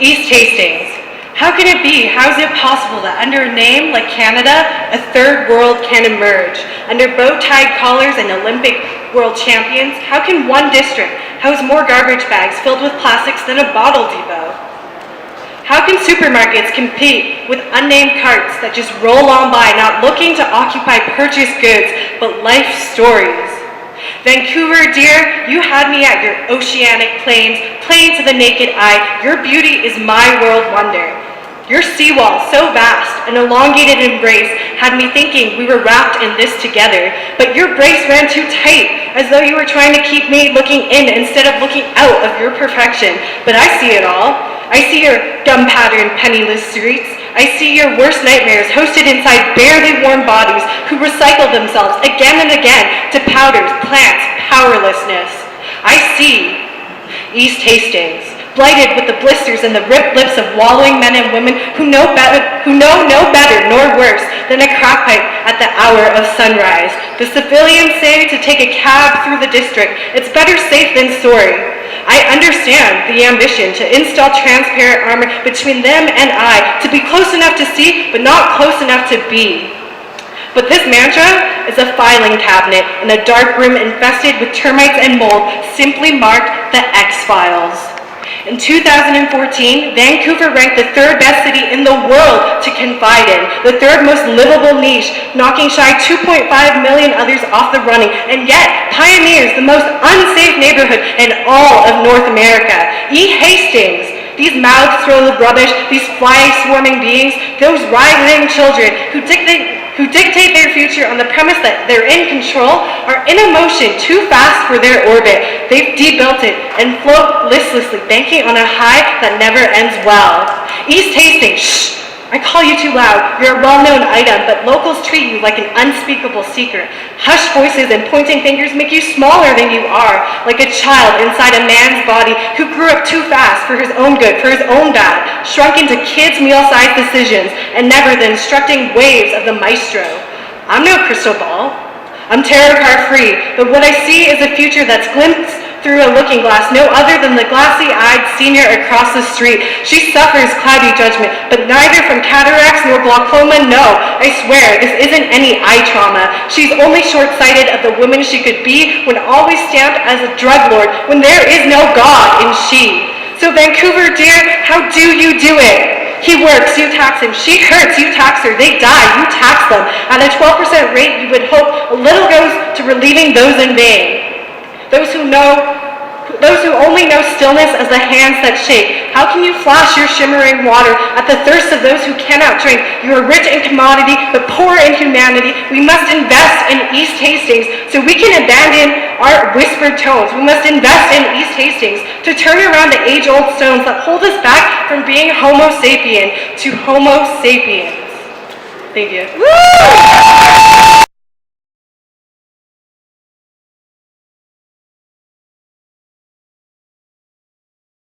East Hastings. How can it be? How is it possible that under a name like Canada, a third world can emerge? Under bow-tied collars and Olympic world champions, how can one district house more garbage bags filled with plastics than a bottle depot? How can supermarkets compete with unnamed carts that just roll on by, not looking to occupy purchased goods, but life stories? Vancouver, dear, you had me at your oceanic plains, plain to the naked eye. Your beauty is my world wonder. Your seawall, so vast, an elongated embrace, had me thinking we were wrapped in this together. But your brace ran too tight, as though you were trying to keep me looking in instead of looking out of your perfection. But I see it all. I see your gum-patterned, penniless streets. I see your worst nightmares hosted inside barely warm bodies who recycle themselves again and again to powders, plants, powerlessness. I see East Hastings, blighted with the blisters and the ripped lips of wallowing men and women who know no better nor worse than a crack pipe at the hour of sunrise. The civilians say to take a cab through the district. It's better safe than sorry. I understand the ambition to install transparent armor between them and I, to be close enough to see, but not close enough to be. But this mantra is a filing cabinet in a dark room infested with termites and mold, simply marked the X-Files. In 2014, Vancouver ranked the third best city in the world to confide in, the third most livable niche, knocking shy 2.5 million others off the running, and yet pioneers the most unsafe neighborhood in all of North America. East Hastings. These mouths full of rubbish, these fly-swarming beings, those writhing children who dictate their future on the premise that they're in control, are in a motion too fast for their orbit. They've debuilt it and float listlessly, banking on a high that never ends well. East Hastings, shh! I call you too loud. You're a well-known item, but locals treat you like an unspeakable secret. Hushed voices and pointing fingers make you smaller than you are, like a child inside a man's body who grew up too fast for his own good, for his own bad, shrunk into kids' meal-sized decisions, and never the instructing waves of the maestro. I'm no crystal ball. I'm tarot card free, but what I see is a future that's glimpsed through a looking glass, no other than the glassy-eyed senior across the street. She suffers cloudy judgment, but neither from cataracts nor glaucoma, no. I swear, this isn't any eye trauma. She's only short-sighted of the woman she could be when always stamped as a drug lord, when there is no God in she. So Vancouver, dear, how do you do it? He works, you tax him. She hurts, you tax her. They die, you tax them. At a 12% rate, you would hope a little goes to relieving those in vain. Those who only know stillness as the hands that shake. How can you flash your shimmering water at the thirst of those who cannot drink? You are rich in commodity, but poor in humanity. We must invest in East Hastings so we can abandon our whispered tones. We must invest in East Hastings to turn around the age-old stones that hold us back from being Homo sapien to Homo sapiens. Thank you. Woo!